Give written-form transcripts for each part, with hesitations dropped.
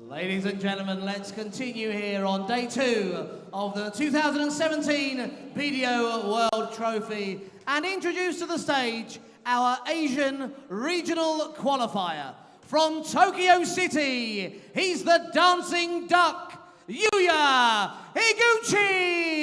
Ladies and gentlemen, let's continue here on day 2 of the 2017 BDO World Trophy and introduce to the stage our Asian regional qualifier. From Tokyo City, he's the Dancing Duck, Yuya Higuchi!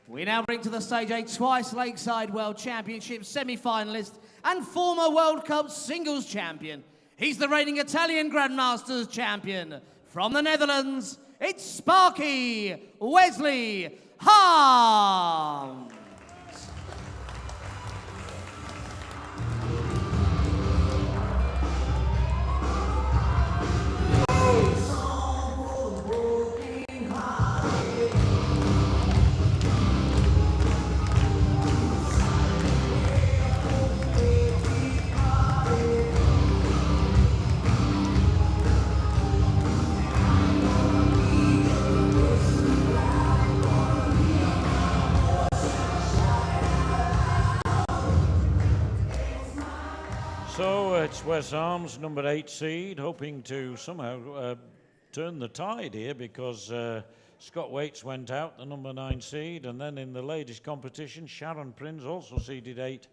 We now bring to the stage a twice Lakeside World Championship semi-finalist and former World Cup singles champion. He's the reigning Italian Grandmasters champion. From the Netherlands, it's Sparky Wesley Harms. So it's Wes Arms, number 8 seed, hoping to somehow turn the tide here because Scott Waits went out, the number 9 seed, and then in the ladies competition, Sharon Prinz, also seeded 8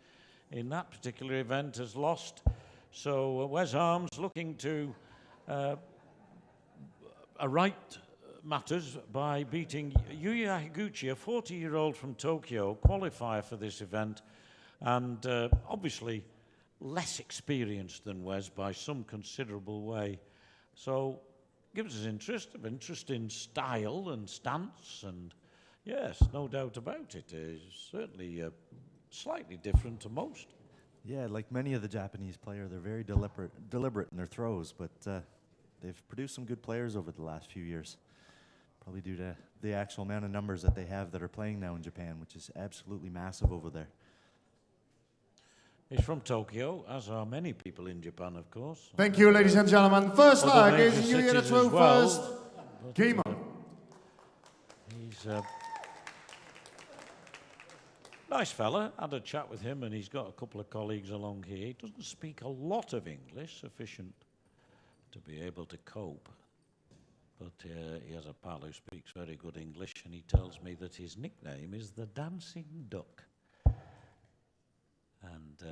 in that particular event, has lost. So Wes Arms looking to right matters by beating Yuya Higuchi, a 40-year-old from Tokyo, qualifier for this event, and obviously less experienced than Wes by some considerable way. So gives us interest in style and stance, and yes, no doubt about it. It's certainly slightly different to most. Yeah, like many of the Japanese players, they're very deliberate in their throws, but they've produced some good players over the last few years. Probably due to the actual amount of numbers that they have that are playing now in Japan, which is absolutely massive over there. He's from Tokyo, as are many people in Japan, of course. Thank you, ladies and gentlemen. First Other leg is major Yuya to cities throw as well, first. Game on. He's a nice fella. Had a chat with him, and he's got a couple of colleagues along here. He doesn't speak a lot of English, sufficient to be able to cope. But he has a pal who speaks very good English, and he tells me that his nickname is the Dancing Duck. And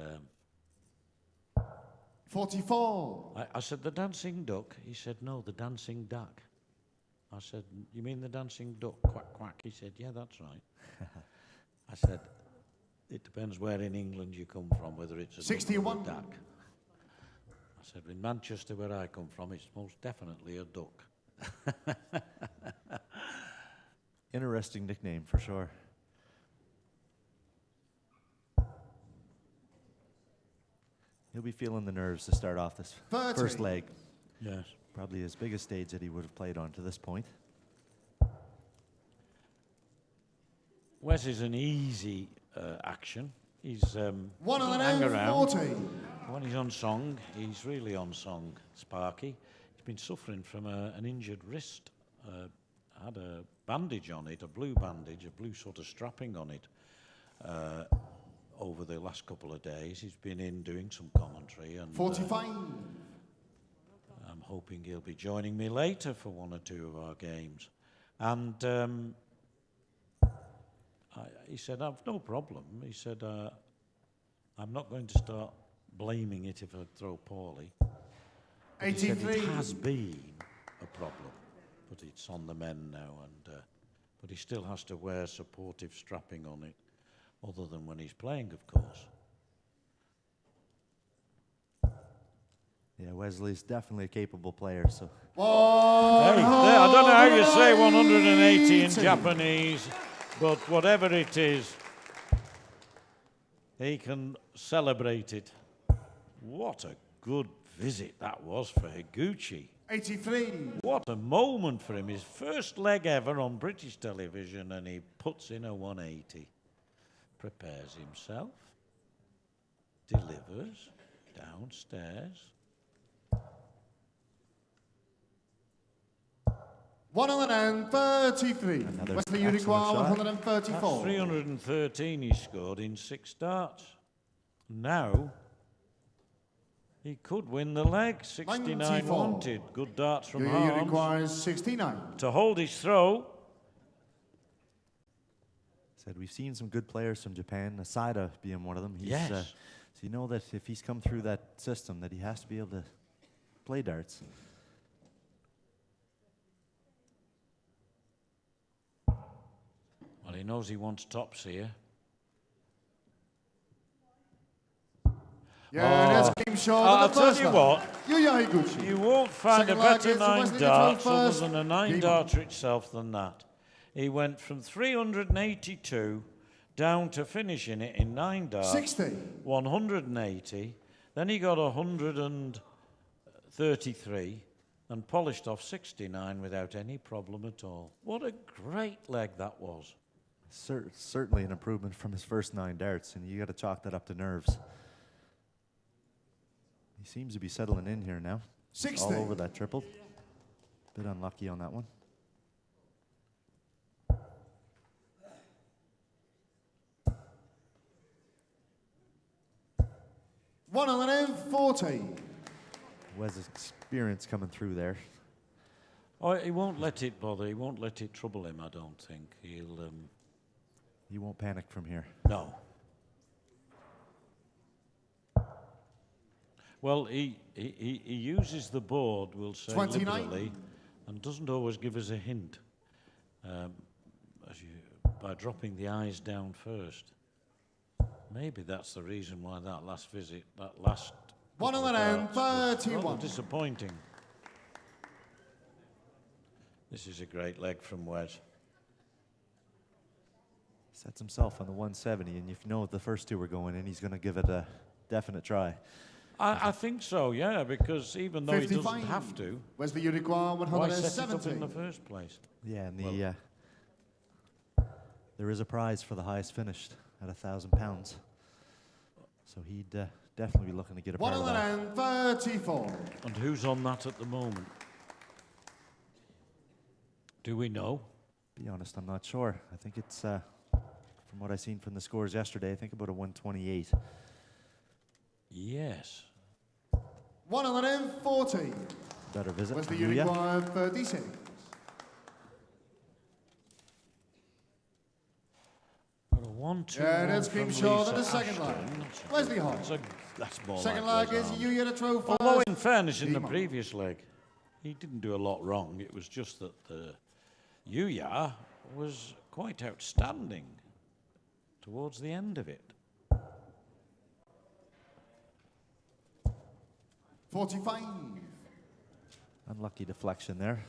44. I said, the Dancing Duck? He said, no, the Dancing Duck. I said, you mean the Dancing Duck? Quack, quack. He said, yeah, that's right. I said, it depends where in England you come from, whether it's a 61. duck or a duck. I said, in Manchester, where I come from, it's most definitely a duck. Interesting nickname, for sure. He'll be feeling the nerves to start off this 30. first leg. Yes. Probably his biggest stage that he would have played on to this point. Wes is an easy action. He's One on the hang end, around. 40. When he's on song, he's really on song, Sparky. He's been suffering from an injured wrist. Had a bandage on it, a blue bandage, a blue sort of strapping on it. Over the last couple of days, he's been in doing some commentary, and 45. I'm hoping he'll be joining me later for one or two of our games. And he said, I've no problem. He said, I'm not going to start blaming it if I throw poorly. But he said 83. it has been a problem, but it's on the men now, and but he still has to wear supportive strapping on it, other than when he's playing, of course. Yeah, Wesley's definitely a capable player, so. Oh, Hey, I don't know Now you say 180 in Japanese, but whatever it is, he can celebrate it. What a good visit that was for Higuchi. 83. What a moment for him. His first leg ever on British television, and he puts in a 180. Prepares himself. Delivers. Downstairs. 133. Another Wesley excellent Uruguay, shot. 134. That's 313 he scored in 6 darts. Now, he could win the leg. 69 94. wanted. Good darts from Uruguay Harms. 69. To hold his throw. Said we've seen some good players from Japan, Asada being one of them. Yes. So you know that if he's come through that system, that he has to be able to play darts. Well, he knows he wants tops here. Yeah, that's game short. I'll tell you what, Yuya Higuchi. you won't find Second a leg better is 9 Wesley darts Little other first. than a 9 Game darter itself than that. He went from 382 down to finishing it in 9 darts. 60. 180. Then he got 133 and polished off 69 without any problem at all. What a great leg that was. Certainly an improvement from his first 9 darts, and you got to chalk that up to nerves. He seems to be settling in here now. 60. All over that triple. Bit unlucky on that one. $140. Wes's experience coming through there. Oh, he won't let it bother. He won't let it trouble him, I don't think. He'll, He won't panic from here. no. Well, he uses the board, we'll say, 29. liberally, and doesn't always give us a hint by dropping the eyes down first. Maybe that's the reason why that last visit, that last... 131. Disappointing. This is a great leg from Wes. Sets himself on the 170, and if you know the first 2 are going in, he's going to give it a definite try. I think so, yeah, because even though 55. he doesn't have to, Wesley Uruguay, why set it up 170. in the first place? Yeah, and there is a prize for the highest finished at £1,000. So he'd definitely be looking to get a part of that. 134. And who's on that at the moment? Do we know? Be honest, I'm not sure. I think it's, from what I seen from the scores yesterday, I think about a 128. Yes. 140. Better visit. Wesley Yuya. Uruguay, 36. Got a 1-2. Yeah, that's from game short Lisa of the second Ashton. leg. That's a Wesley good- Hall. That's more Second like leg is Wes Hall. Yuya to throw first. Although, in fairness, in the Demon. previous leg, he didn't do a lot wrong. It was just that Yuya was quite outstanding towards the end of it. 45. Unlucky deflection there.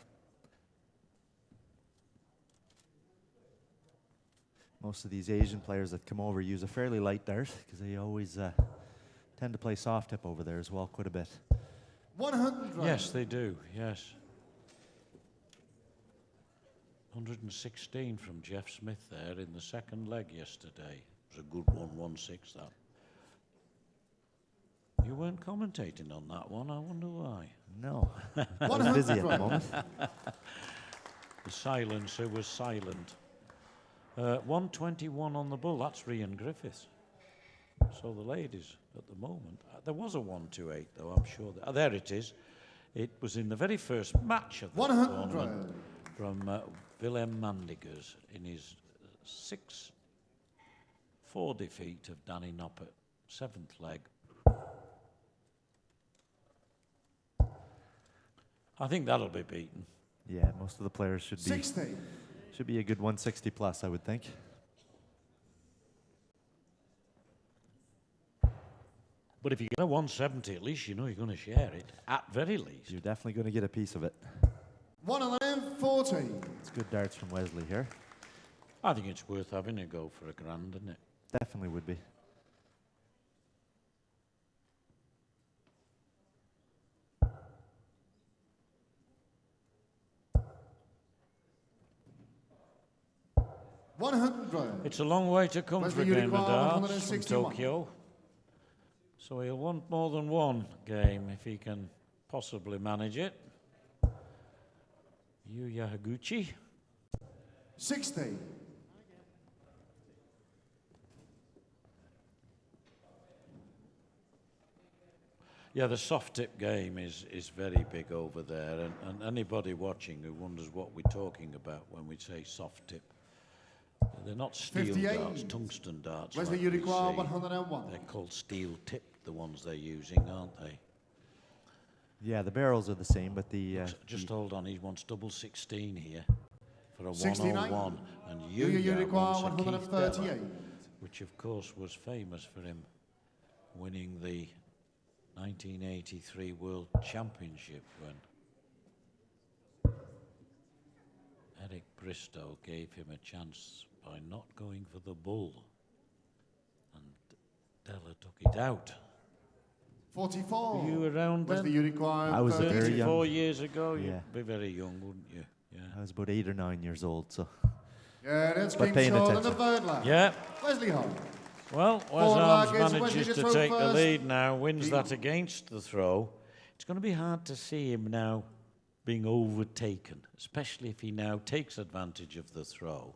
Most of these Asian players that come over use a fairly light dart because they always tend to play soft tip over there as well quite a bit. 100. Yes, they do, yes. 116 from Jeff Smith there in the second leg yesterday. It was a good 116, that. You weren't commentating on that one, I wonder why. No, I was busy at the moment. The silencer was silent. 121 on the bull, that's Rhian Griffiths. So the ladies at the moment, there was a 128 though, I'm sure. There it is. It was in the very first match of the 100. tournament from Willem Mandigers in his 6-4 defeat of Danny Noppert, 7th leg. I think that'll be beaten. Yeah, most of the players should be 60. should be a good 160 plus, I would think. But if you get a 170, at least you know you're going to share it, at very least. You're definitely going to get a piece of it. 150. 114. It's good darts from Wesley here. I think it's worth having a go for a grand, isn't it? Definitely would be. It's a long way to come for a Wesley, you game of require darts from 161. Tokyo. So he'll want more than one game if he can possibly manage it. Yuya Higuchi. 60. Yeah, the soft tip game is very big over there, and anybody watching who wonders what we're talking about when we say soft tip, they're not steel 58. darts, tungsten darts. Wesley, like you we require see. 101. They're called steel tip, the ones they're using, aren't they? Yeah, the barrels are the same, but the... Just hold on, he wants double 16 here for a 69. 101, and You Yuya require wants a Keith 138. Della, which of course was famous for him winning the 1983 World Championship when Eric Bristow gave him a chance by not going for the bull, and Della took it out. 44. Were you around then? Wesley, you require I was a 32. very young- 34 years ago, Yeah. you'd be very young, wouldn't you? Yeah. I was about 8 or 9 years old, so... Yeah, that's But King paying Sean and the attention. third lag. Yeah. Wesley Hall. Well, Wes Forward Arms lag is manages Wesley to to throw take the first. lead now, wins He- that against the throw. It's going to be hard to see him now being overtaken, especially if he now takes advantage of the throw.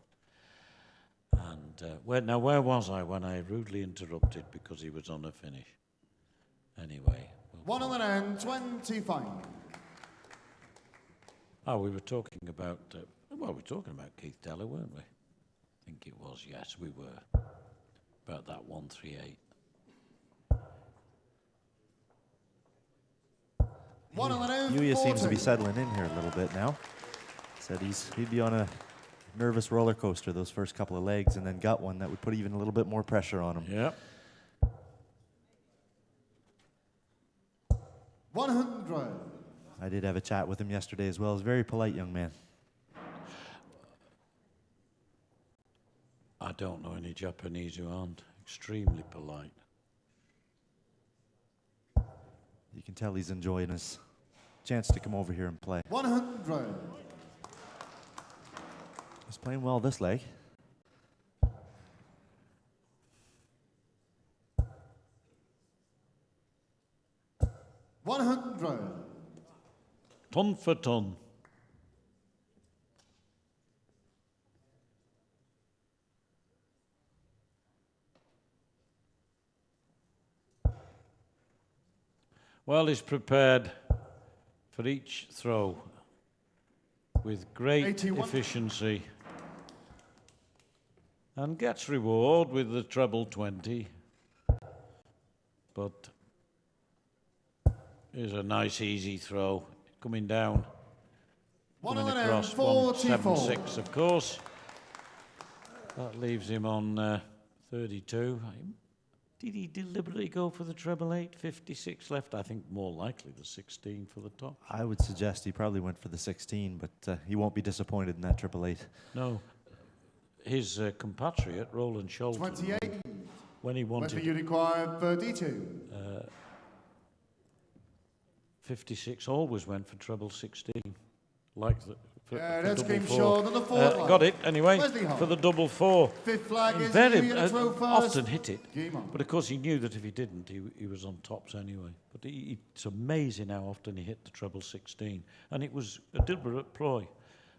And where was I when I rudely interrupted because he was on a finish? Anyway. 125. Oh, we were talking about, we were talking about Keith Della, weren't we? I think it was, yes, we were. About that 138. Yuya seems to be settling in here a little bit now. Said he'd be on a nervous roller coaster those first couple of legs, and then got one that would put even a little bit more pressure on him. Yep. 100. I did have a chat with him yesterday as well. He's a very polite young man. I don't know any Japanese who aren't extremely polite. You can tell he's enjoying his chance to come over here and play. 100. He's playing well this leg. Ton for ton. Well, he's prepared for each throw with great 81. efficiency and gets reward with the treble 20. But here's a nice easy throw coming down, coming across 144. 176, of course. That leaves him on 32. Did he deliberately go for the treble 8? 56 left. I think more likely the 16 for the top. I would suggest he probably went for the 16, but he won't be disappointed in that triple 8. No, his compatriot Roland Sholto, 28. when he Wesley, wanted you require 32. 56, always went for treble 16, like the. For That's double game four. short on the fourth line. Got it anyway Wesley Hall. for the double 4. Fifth flag is Very you to throw first. often hit it, Game on. but of course he knew that if he didn't, he was on tops anyway. But it's amazing how often he hit the treble 16, and it was a deliberate ploy.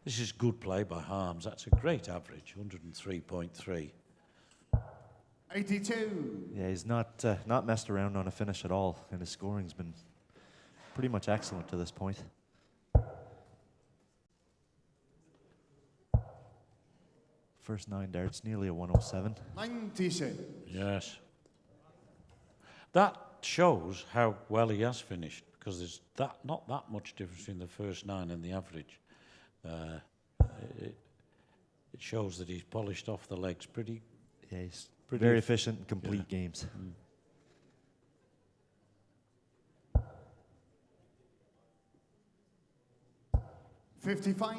This is good play by Harms. That's a great average, 103.3. 82. Yeah, he's not messed around on a finish at all, and his scoring's been pretty much excellent to this point. First 9 darts, nearly a 107. 96. Yes. That shows how well he has finished, because there's not that much difference between the first 9 and the average. It shows that he's polished off the legs pretty. Yeah, he's Pretty very efficient and complete yeah. games. 55.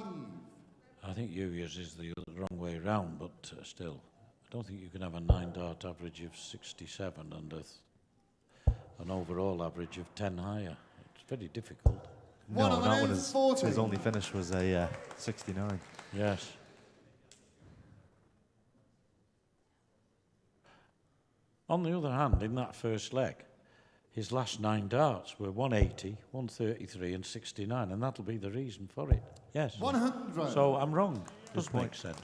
I think Yuya's is the wrong way round, but still, I don't think you can have a 9-dart average of 67 and an overall average of 10 higher. It's very difficult. No, not when 140. his only finish was a 69. Yes. On the other hand, in that first leg, his last 9 darts were 180, 133 and 69, and that'll be the reason for it. Yes. 100. So I'm wrong. Does point. make sense.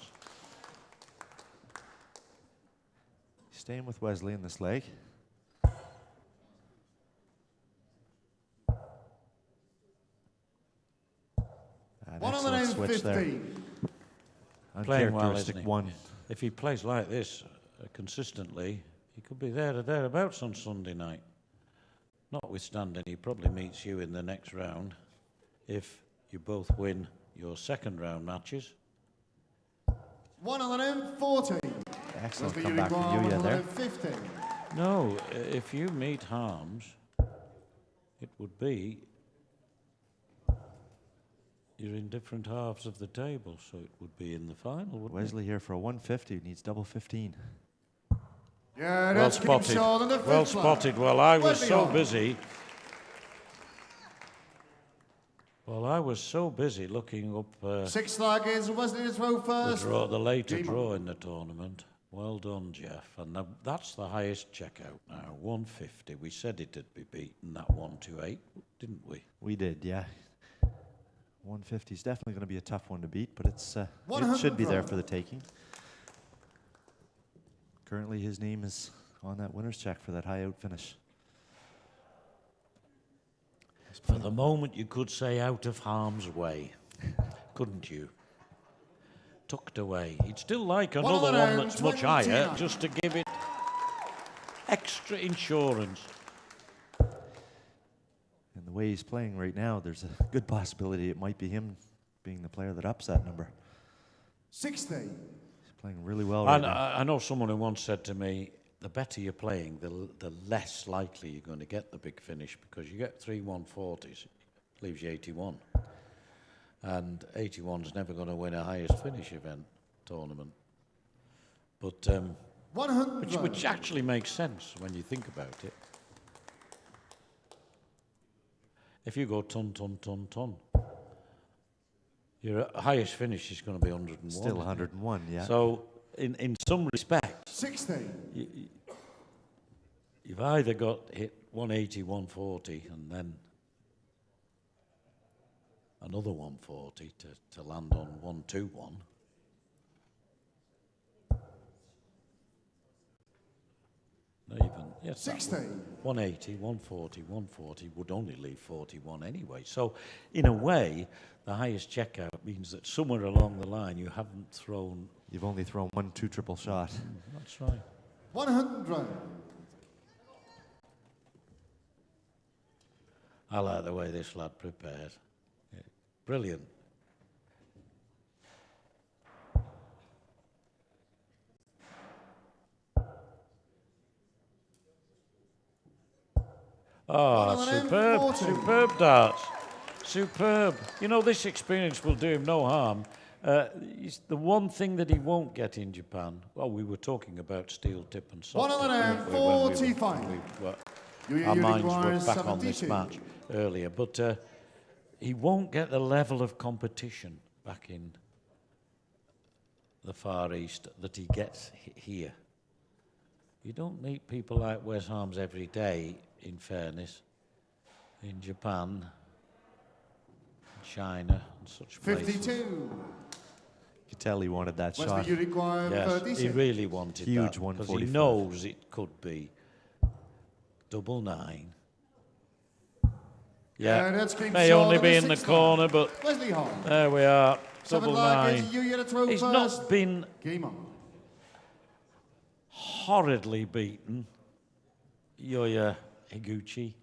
Staying with Wesley in this leg. An excellent switch there. 150. Playing well, Uncharacteristic isn't he? one. If he plays like this consistently, he could be there or thereabouts on Sunday night. Notwithstanding, he probably meets you in the next round if you both win your second round matches. 140. Excellent Wesley comeback from Uruguay, Yuya there. 150. No, if you meet Harms, it would be you're in different halves of the table, so it would be in the final, wouldn't Wesley here for a 150, needs double 15. Yeah, it? Well that's King spotted. Sean in the Well fifth line. spotted. Well, I was Wesley so Hall. busy. Well, I was so busy looking up Sixth leg is Wesley to throw first. the later Demon. draw in the tournament. Well done, Jeff. And that's the highest checkout now, 150. We said it'd be beaten, that 128, didn't we? We did, yeah. 150 is definitely going to be a tough one to beat, but it should 100 be there round. for the taking. Currently, his name is on that winner's check for that high out finish. For the moment, you could say out of harm's way, couldn't you? Tucked away. He'd still like another one that's much higher, 129. just to give it extra insurance. And the way he's playing right now, there's a good possibility it might be him being the player that ups that number. 60. He's playing really well right And now. I know someone who once said to me, the better you're playing, the less likely you're going to get the big finish, because you get 3 140s, leaves you 81. And 81's never going to win a highest finish event tournament. But 100. which actually makes sense when you think about it. If you go ton, ton, ton, ton, your highest finish is going to be 101. Still 101, yeah. So, in some respects, 60. you've either got hit 180, 140, and then another 140 to land on 121. Not even, yes, that 60. 180, 140, 140 would only leave 41 anyway. So, in a way, the highest checkout means that somewhere along the line you haven't thrown. You've only thrown 1 2 triple shot. That's right. 100. I like the way this lad prepared. Yeah, brilliant. Oh, superb, 140. superb darts. Superb. You know, this experience will do him no harm. The one thing that he won't get in Japan, well, we were talking about steel tip and soft tip, weren't we, when 145. our minds were requires back on this 72. match earlier. But he won't get the level of competition back in the Far East that he gets here. You don't meet people like Wes Harms every day, in fairness, in Japan, China, and such places. 52. You could tell he wanted that Wesley, shot. you require Yes, 36. he really wanted Huge that, because he 145. knows it could be 99. Yeah, Yeah, that's King may Sean only in be the in the sixth corner, but Wesley Hall. there we are. Seven Double leg nine. is you to throw He's first. not been Game on. horridly beaten, Yoya Higuchi,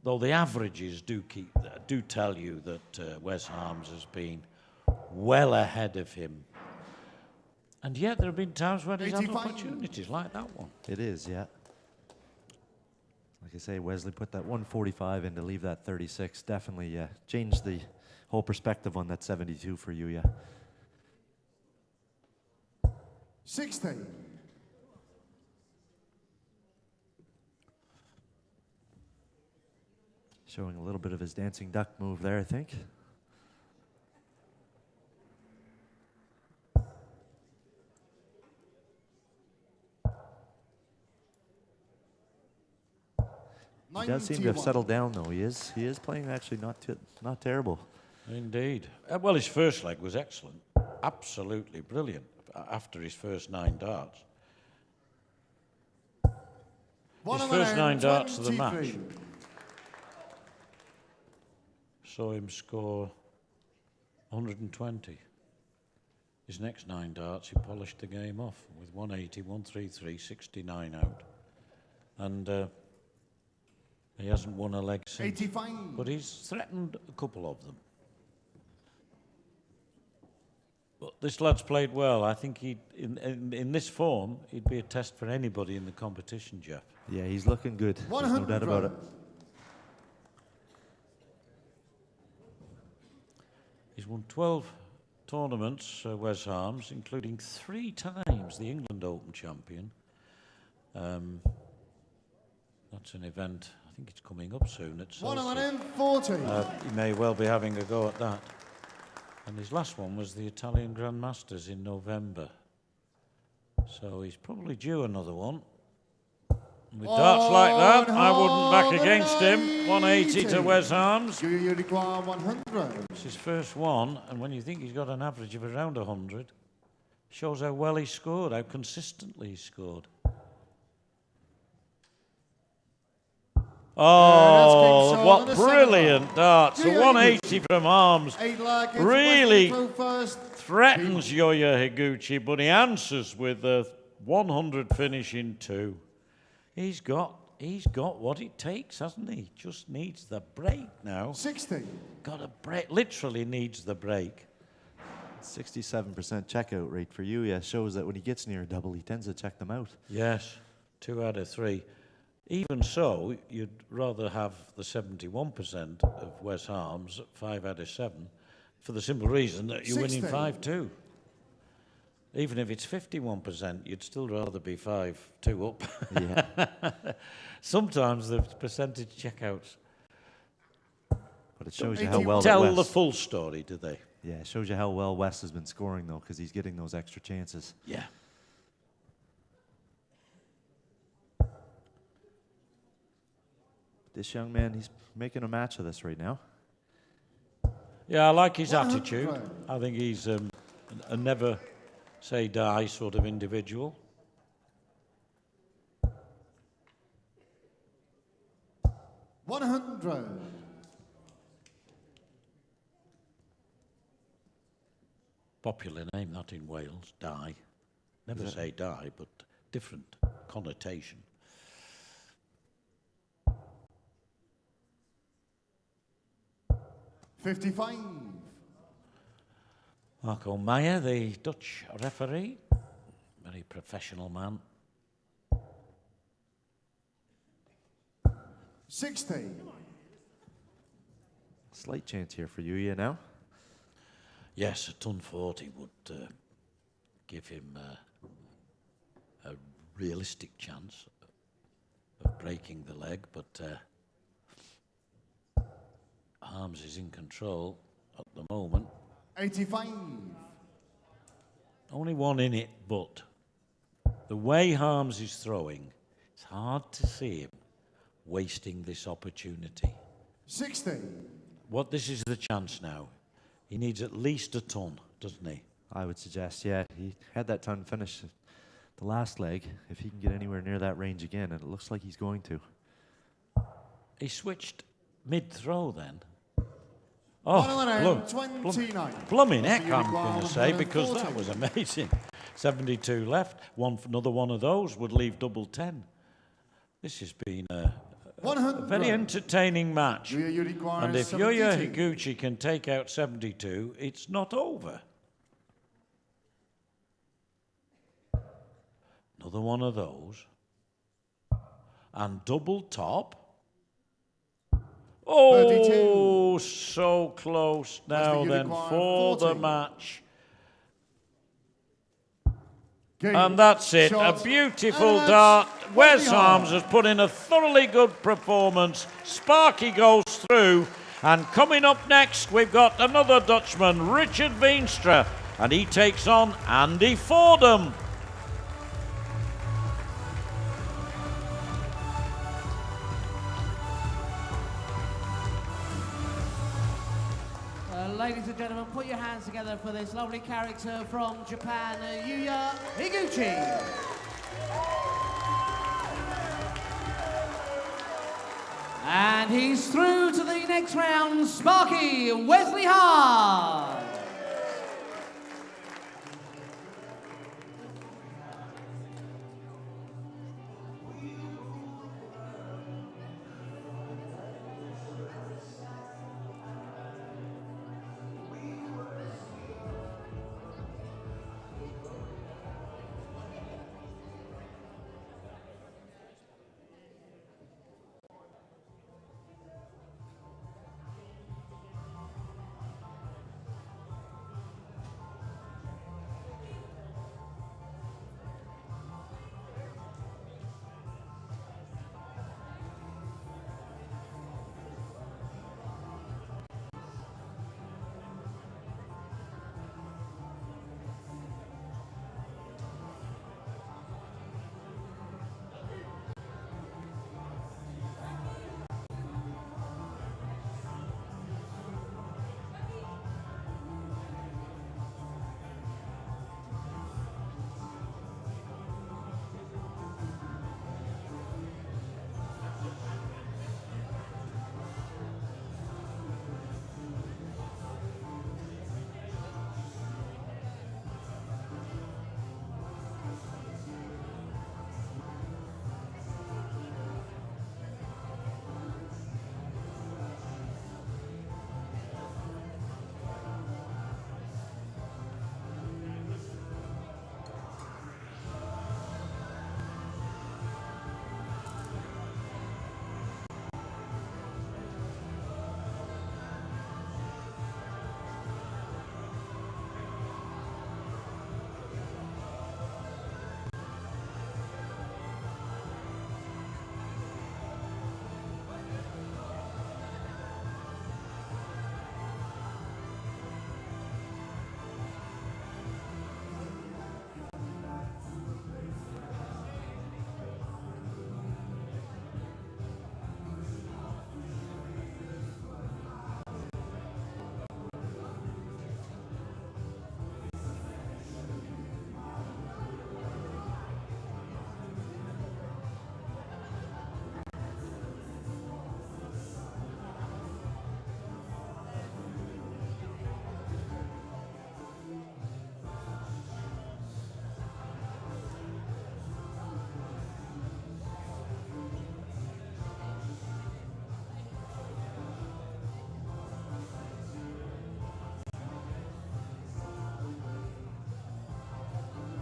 though the averages do tell you that Wes Harms has been well ahead of him. And yet there have been times when he's had 85. opportunities like that one. It is, yeah. Like I say, Wesley put that 145 in to leave that 36. Definitely changed the whole perspective on that 72 for Yuya. 60. Showing a little bit of his dancing duck move there, I think. He does seem to have 91. settled down, though. He is playing actually not terrible. Indeed. Well, his first leg was excellent. Absolutely brilliant after his first 9 darts. His first 9 darts of the match saw him score 120. His next 9 darts, he polished the game off with 180, 133, 69 out. And he hasn't won a leg since. 85. But he's threatened a couple of them. But this lad's played well. I think in this form, he'd be a test for anybody in the competition, Jeff. Yeah, he's looking good. There's no doubt about it. He's won 12 tournaments, Wes Harms, including 3 times the England Open champion. That's an event, I think it's coming up soon at Chelsea. 140. He may well be having a go at that. And his last one was the Italian Grand Masters in November. So he's probably due another one. And with darts like that, I wouldn't back against him. 180 to Wes Harms. Do you require 100? It's his first one, and when you think he's got an average of around 100, shows how well he scored, how consistently he scored. Oh, what brilliant darts. A 180 from Harms really threatens Yoya Higuchi, but he answers with a 100 finish in 2. He's got what it takes, hasn't he? Just needs the break now. 60. Got a break, literally needs the break. 67% checkout rate for you, yeah, shows that when he gets near a double, he tends to check them out. Yes, 2 out of 3. Even so, you'd rather have the 71% of Wes Harms at 5 out of 7 for the simple reason that you're winning 5-2. Even if it's 51%, you'd still rather be 5-2 up. Yeah. Sometimes the percentage checkouts but it shows you how well tell the full story, do they? Yeah, it shows you how well Wes has been scoring, though, because he's getting those extra chances. Yeah. This young man, he's making a match of this right now. Yeah, I like his attitude. I think he's a never say die sort of individual. $100. Popular name, that in Wales, die. Never say die, but different connotation. $55. Marco Meyer, the Dutch referee, very professional man. 60. Slight chance here for you now. Yes, a ton 40 would give him a realistic chance of breaking the leg, but Harms is in control at the moment. 85. Only one in it, but the way Harms is throwing, it's hard to see him wasting this opportunity. 60. This is the chance now. He needs at least a ton, doesn't he? I would suggest, yeah. He had that ton finish the last leg. If he can get anywhere near that range again, and it looks like he's going to. He switched mid-throw then. Oh, blooming heck, I'm going to say, because that was amazing. 72 left. Another one of those would leave double 10. This has been a very entertaining match. And if Yoya Higuchi can take out 72, it's not over. Another one of those. And double top. Oh, 32. So close now then for the match. Game. And that's it. Shot. A beautiful And dart. that's Wes Wesley Harms Hall. has put in a thoroughly good performance. Sparky goes through. And coming up next, we've got another Dutchman, Richard Veenstra. And he takes on Andy Fordham. Ladies and gentlemen, put your hands together for this lovely character from Japan, Yuya Higuchi. And he's through to the next round, Sparky Wesley Hart.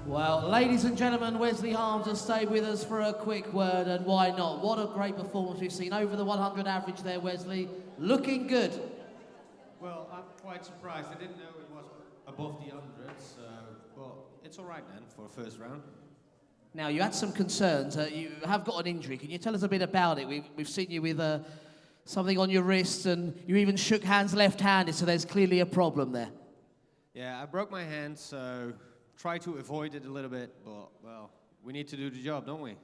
Well, ladies and gentlemen, Wesley Harms has stayed with us for a quick word, and why not? What a great performance we've seen. Over the 100 average there, Wesley. Looking good. Well, I'm quite surprised. I didn't know it was above the 100s, but it's all right then for a first round. Now, you had some concerns. You have got an injury. Can you tell us a bit about it? We've seen you with something on your wrist, and you even shook hands left-handed, so there's clearly a problem there. Yeah, I broke my hand, so try to avoid it a little bit, but, well, we need to do the job, don't we?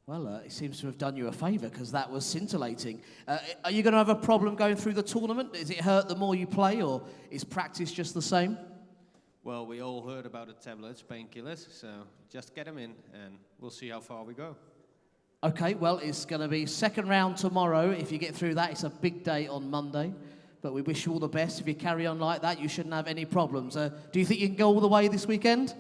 Well, it seems to have done you a favour, because that was scintillating. Are you going to have a problem going through the tournament? Does it hurt the more you play, or is practice just the same? Well, we all heard about the tablets, painkillers, so just get them in, and we'll see how far we go. Okay, well, it's going to be second round tomorrow. If you get through that, it's a big day on Monday. But we wish you all the best. If you carry on like that, you shouldn't have any problems. Do you think you can go all the way this weekend?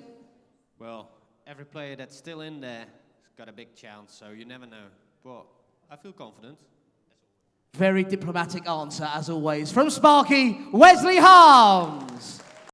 Well, every player that's still in there has got a big chance, so you never know. But I feel confident. Very diplomatic answer, as always. From Sparky, Wesley Harms.